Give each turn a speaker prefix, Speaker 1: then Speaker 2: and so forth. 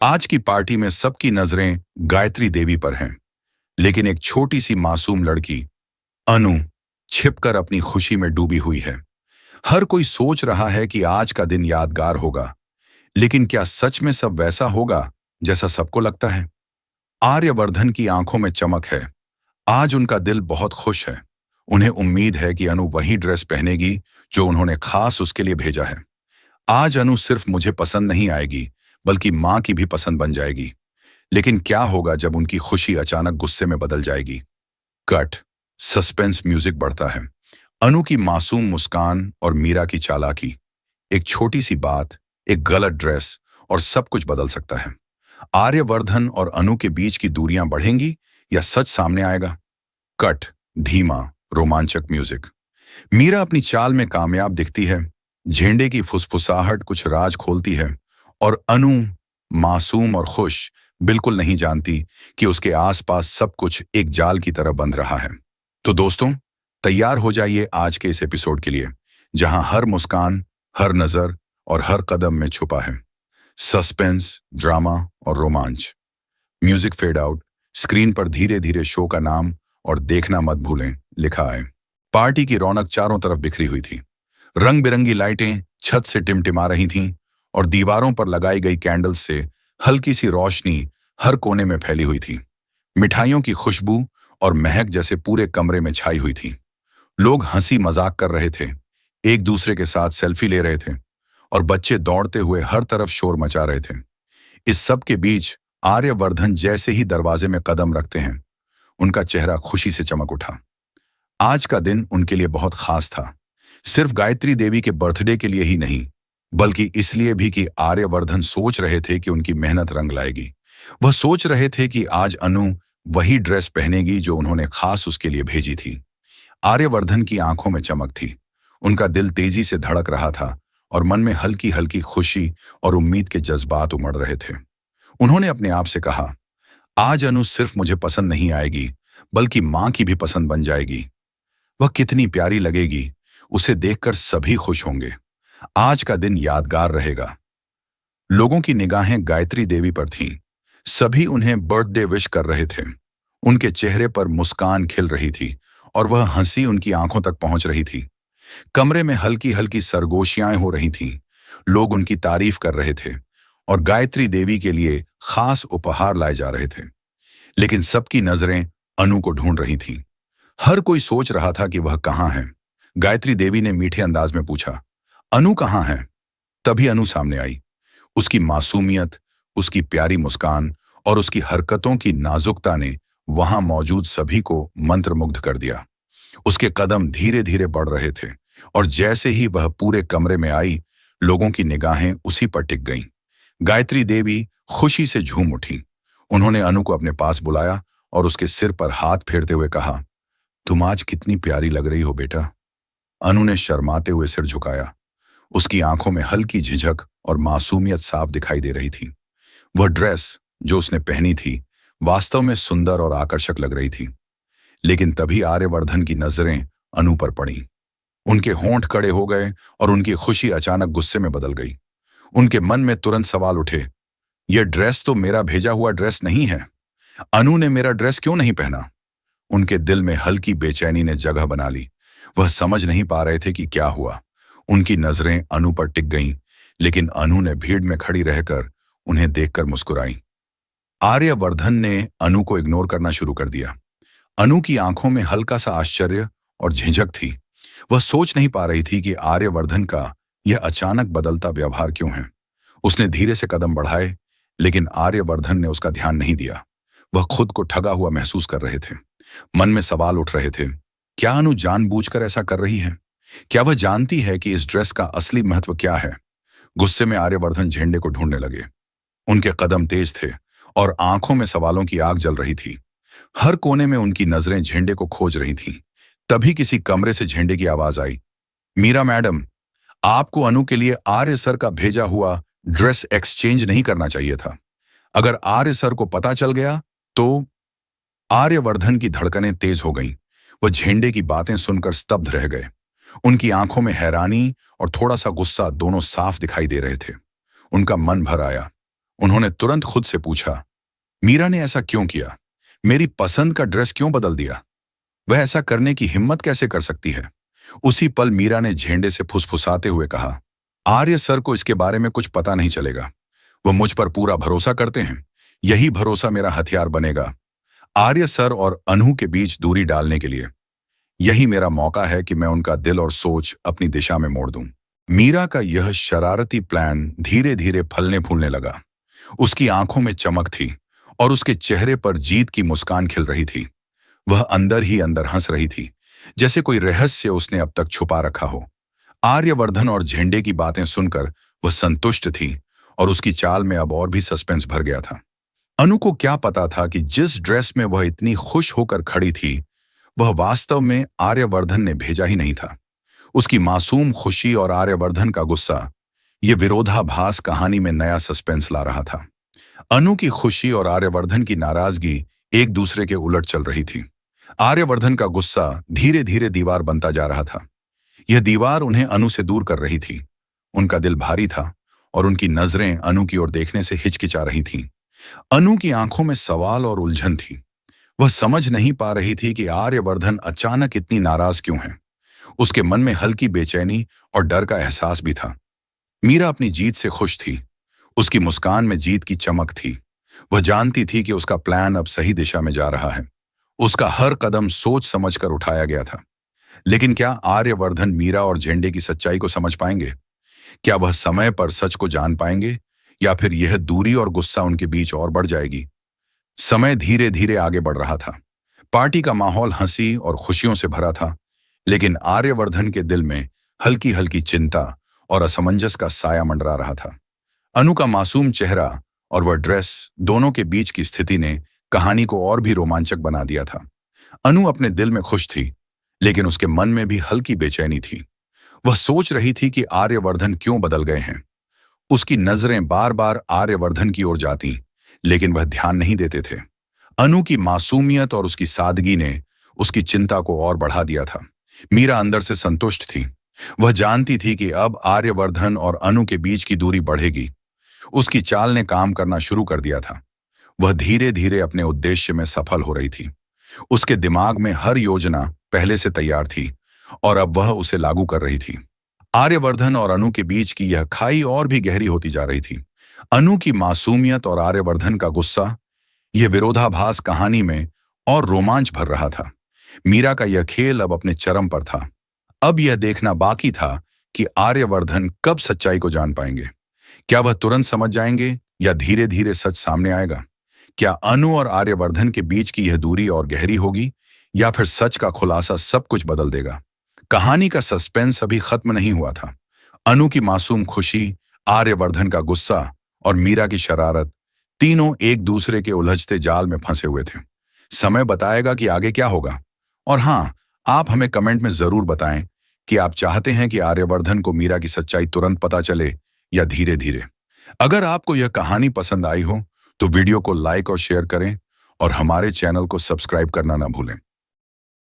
Speaker 1: आज की पार्टी में सबकी नजरें गायत्री देवी पर हैं, लेकिन एक छोटी सी मासूम लड़की अनु छिपकर अपनी खुशी में डूबी हुई है। हर कोई सोच रहा है कि आज का दिन यादगार होगा, लेकिन क्या सच में सब वैसा होगा जैसा सबको लगता है? आर्यवर्धन की आंखों में चमक है। आज उनका दिल बहुत खुश है। उन्हें उम्मीद है कि अनु वही ड्रेस पहनेगी जो उन्होंने खास उसके लिए भेजा है। आज अनु सिर्फ मुझे पसंद नहीं आएगी, बल्कि मां की भी पसंद बन जाएगी। लेकिन क्या होगा जब उनकी खुशी अचानक गुस्से में बदल जाएगी? कट। सस्पेंस म्यूजिक बढ़ता है। अनु की मासूम मुस्कान और मीरा की चालाकी। एक छोटी सी बात, एक गलत ड्रेस और सब कुछ बदल सकता है। आर्यवर्धन और अनु के बीच की दूरियां बढ़ेंगी या सच सामने आएगा? कट। धीमा रोमांचक म्यूजिक। मीरा अपनी चाल में कामयाब दिखती है। झेंडे की फुसफुसाहट कुछ राज खोलती है और अनु, मासूम और खुश, बिल्कुल नहीं जानती कि उसके आसपास सब कुछ एक जाल की तरह बंध रहा है। तो दोस्तों, तैयार हो जाइए आज के इस एपिसोड के लिए, जहां हर मुस्कान, हर नजर और हर कदम में छुपा है सस्पेंस, ड्रामा और रोमांच। Music fade out. स्क्रीन पर धीरे धीरे शो का नाम और देखना मत भूलें लिखा है। पार्टी की रौनक चारों तरफ बिखरी हुई थी। रंग बिरंगी लाइटें छत से टिमटिमा रही थीं और दीवारों पर लगाई गई कैंडल्स से हल्की सी रोशनी हर कोने में फैली हुई थी। मिठाइयों की खुशबू और महक जैसे पूरे कमरे में छाई हुई थी। लोग हंसी मजाक कर रहे थे, एक दूसरे के साथ सेल्फी ले रहे थे और बच्चे दौड़ते हुए हर तरफ शोर मचा रहे थे। इस सब के बीच आर्यवर्धन जैसे ही दरवाजे में कदम रखते हैं, उनका चेहरा खुशी से चमक उठा। आज का दिन उनके लिए बहुत खास था। सिर्फ गायत्री देवी के बर्थडे के लिए ही नहीं, बल्कि इसलिए भी कि आर्यवर्धन सोच रहे थे कि उनकी मेहनत रंग लाएगी। वह सोच रहे थे कि आज अनु वही ड्रेस पहनेगी जो उन्होंने खास उसके लिए भेजी थी। आर्यवर्धन की आंखों में चमक थी। उनका दिल तेजी से धड़क रहा था और मन में हल्की हल्की खुशी और उम्मीद के जज्बात उमड़ रहे थे। उन्होंने अपने आप से कहा, आज अनु सिर्फ मुझे पसंद नहीं आएगी, बल्कि मां की भी पसंद बन जाएगी। वह कितनी प्यारी लगेगी, उसे देखकर सभी खुश होंगे। आज का दिन यादगार रहेगा। लोगों की निगाहें गायत्री देवी पर थीं। सभी उन्हें बर्थडे विश कर रहे थे। उनके चेहरे पर मुस्कान खिल रही थी और वह हंसी उनकी आंखों तक पहुंच रही थी। कमरे में हल्की हल्की सरगोशियां हो रही थीं। लोग उनकी तारीफ कर रहे थे और गायत्री देवी के लिए खास उपहार लाए जा रहे थे। लेकिन सबकी नजरें अनु को ढूंढ रही थीं। हर कोई सोच रहा था कि वह कहाँ है। गायत्री देवी ने मीठे अंदाज में पूछा, अनु कहाँ है? तभी अनु सामने आई। उसकी मासूमियत, उसकी प्यारी मुस्कान और उसकी हरकतों की नाजुकता ने वहां मौजूद सभी को मंत्रमुग्ध कर दिया। उसके कदम धीरे धीरे बढ़ रहे थे और जैसे ही वह पूरे कमरे में आई, लोगों की निगाहें उसी पर टिक गईं। गायत्री देवी खुशी से झूम उठी। उन्होंने अनु को अपने पास बुलाया और उसके सिर पर हाथ फेरते हुए कहा, तुम आज कितनी प्यारी लग रही हो बेटा। अनु ने शर्माते हुए सिर झुकाया। उसकी आंखों में हल्की झिझक और मासूमियत साफ दिखाई दे रही थी। वह ड्रेस जो उसने पहनी थी वास्तव में सुंदर और आकर्षक लग रही थी। लेकिन तभी आर्यवर्धन की नजरें अनु पर पड़ी। उनके होंठ कड़े हो गए और उनकी खुशी अचानक गुस्से में बदल गई। उनके मन में तुरंत सवाल उठे, यह ड्रेस तो मेरा भेजा हुआ ड्रेस नहीं है। अनु ने मेरा ड्रेस क्यों नहीं पहना? उनके दिल में हल्की बेचैनी ने जगह बना ली। वह समझ नहीं पा रहे थे कि क्या हुआ। उनकी नजरें अनु पर टिक गईं, लेकिन अनु ने भीड़ में खड़ी रहकर उन्हें देखकर मुस्कुराई। आर्यवर्धन ने अनु को इग्नोर करना शुरू कर दिया। अनु की आंखों में हल्का सा आश्चर्य और झिझक थी। वह सोच नहीं पा रही थी कि आर्यवर्धन का यह अचानक बदलता व्यवहार क्यों है। उसने धीरे से कदम बढ़ाए, लेकिन आर्यवर्धन ने उसका ध्यान नहीं दिया। वह खुद को ठगा हुआ महसूस कर रहे थे। मन में सवाल उठ रहे थे, क्या अनु जानबूझकर ऐसा कर रही है? क्या वह जानती है कि इस ड्रेस का असली महत्व क्या है? गुस्से में आर्यवर्धन झेंडे को ढूंढने लगे। उनके कदम तेज थे और आंखों में सवालों की आग जल रही थी। हर कोने में उनकी नजरें झेंडे को खोज रही थीं। तभी किसी कमरे से झेंडे की आवाज आई, मीरा मैडम, आपको अनु के लिए आर्य सर का भेजा हुआ ड्रेस एक्सचेंज नहीं करना चाहिए था। अगर आर्य सर को पता चल गया तो। आर्यवर्धन की धड़कनें तेज हो गईं। वह झेंडे की बातें सुनकर स्तब्ध रह गए। उनकी आंखों में हैरानी और थोड़ा सा गुस्सा दोनों साफ दिखाई दे रहे थे। उनका मन भर आया। उन्होंने तुरंत खुद से पूछा, मीरा ने ऐसा क्यों किया? मेरी पसंद का ड्रेस क्यों बदल दिया? वह ऐसा करने की हिम्मत कैसे कर सकती है? उसी पल मीरा ने झेंडे से फुसफुसाते हुए कहा, आर्य सर को इसके बारे में कुछ पता नहीं चलेगा। वह मुझ पर पूरा भरोसा करते हैं। यही भरोसा मेरा हथियार बनेगा आर्य सर और अनु के बीच दूरी डालने के लिए। यही मेरा मौका है कि मैं उनका दिल और सोच अपनी दिशा में मोड़ दूं। मीरा का यह शरारती प्लान धीरे धीरे फलने फूलने लगा। उसकी आंखों में चमक थी और उसके चेहरे पर जीत की मुस्कान खिल रही थी। वह अंदर ही अंदर हंस रही थी, जैसे कोई रहस्य उसने अब तक छुपा रखा हो। आर्यवर्धन और झेंडे की बातें सुनकर वह संतुष्ट थी और उसकी चाल में अब और भी सस्पेंस भर गया था। अनु को क्या पता था कि जिस ड्रेस में वह इतनी खुश होकर खड़ी थी, वह वास्तव में आर्यवर्धन ने भेजा ही नहीं था। उसकी मासूम खुशी और आर्यवर्धन का गुस्सा, ये विरोधाभास कहानी में नया सस्पेंस ला रहा था। अनु की खुशी और आर्यवर्धन की नाराजगी एक दूसरे के उलट चल रही थी। आर्यवर्धन का गुस्सा धीरे धीरे दीवार बनता जा रहा था। यह दीवार उन्हें अनु से दूर कर रही थी। उनका दिल भारी था और उनकी नजरें अनु की ओर देखने से हिचकिचा रही थीं। अनु की आंखों में सवाल और उलझन थी। वह समझ नहीं पा रही थी कि आर्यवर्धन अचानक इतनी नाराज क्यों है। उसके मन में हल्की बेचैनी और डर का एहसास भी था। मीरा अपनी जीत से खुश थी। उसकी मुस्कान में जीत की चमक थी। वह जानती थी कि उसका प्लान अब सही दिशा में जा रहा है। उसका हर कदम सोच समझकर उठाया गया था। लेकिन क्या आर्यवर्धन मीरा और झेंडे की सच्चाई को समझ पाएंगे? क्या वह समय पर सच को जान पाएंगे, या फिर यह दूरी और गुस्सा उनके बीच और बढ़ जाएगी? समय धीरे धीरे आगे बढ़ रहा था। पार्टी का माहौल हंसी और खुशियों से भरा था, लेकिन आर्यवर्धन के दिल में हल्की हल्की चिंता और असमंजस का साया मंडरा रहा था। अनु का मासूम चेहरा और वह ड्रेस, दोनों के बीच की स्थिति ने कहानी को और भी रोमांचक बना दिया था। अनु अपने दिल में खुश थी, लेकिन उसके मन में भी हल्की बेचैनी थी। वह सोच रही थी कि आर्यवर्धन क्यों बदल गए हैं। उसकी नजरें बार बार आर्यवर्धन की ओर जाती, लेकिन वह ध्यान नहीं देते थे। अनु की मासूमियत और उसकी सादगी ने उसकी चिंता को और बढ़ा दिया था। मीरा अंदर से संतुष्ट थी। वह जानती थी कि अब आर्यवर्धन और अनु के बीच की दूरी बढ़ेगी। उसकी चाल ने काम करना शुरू कर दिया था। वह धीरे धीरे अपने उद्देश्य में सफल हो रही थी। उसके दिमाग में हर योजना पहले से तैयार थी और अब वह उसे लागू कर रही थी। आर्यवर्धन और अनु के बीच की यह खाई और भी गहरी होती जा रही थी। अनु की मासूमियत और आर्यवर्धन का गुस्सा, यह विरोधाभास कहानी में और रोमांच भर रहा था। मीरा का यह खेल अब अपने चरम पर था। अब यह देखना बाकी था कि आर्यवर्धन कब सच्चाई को जान पाएंगे। क्या वह तुरंत समझ जाएंगे या धीरे धीरे सच सामने आएगा? क्या अनु और आर्यवर्धन के बीच की यह दूरी और गहरी होगी, या फिर सच का खुलासा सब कुछ बदल देगा? कहानी का सस्पेंस अभी खत्म नहीं हुआ था। अनु की मासूम खुशी, आर्यवर्धन का गुस्सा और मीरा की शरारत, तीनों एक दूसरे के उलझते जाल में फंसे हुए थे। समय बताएगा कि आगे क्या होगा। और हाँ, आप हमें कमेंट में जरूर बताएं कि आप चाहते हैं कि आर्यवर्धन को मीरा की सच्चाई तुरंत पता चले या धीरे धीरे। अगर आपको यह कहानी पसंद आई हो तो वीडियो को लाइक और शेयर करें और हमारे चैनल को सब्सक्राइब करना ना भूलें।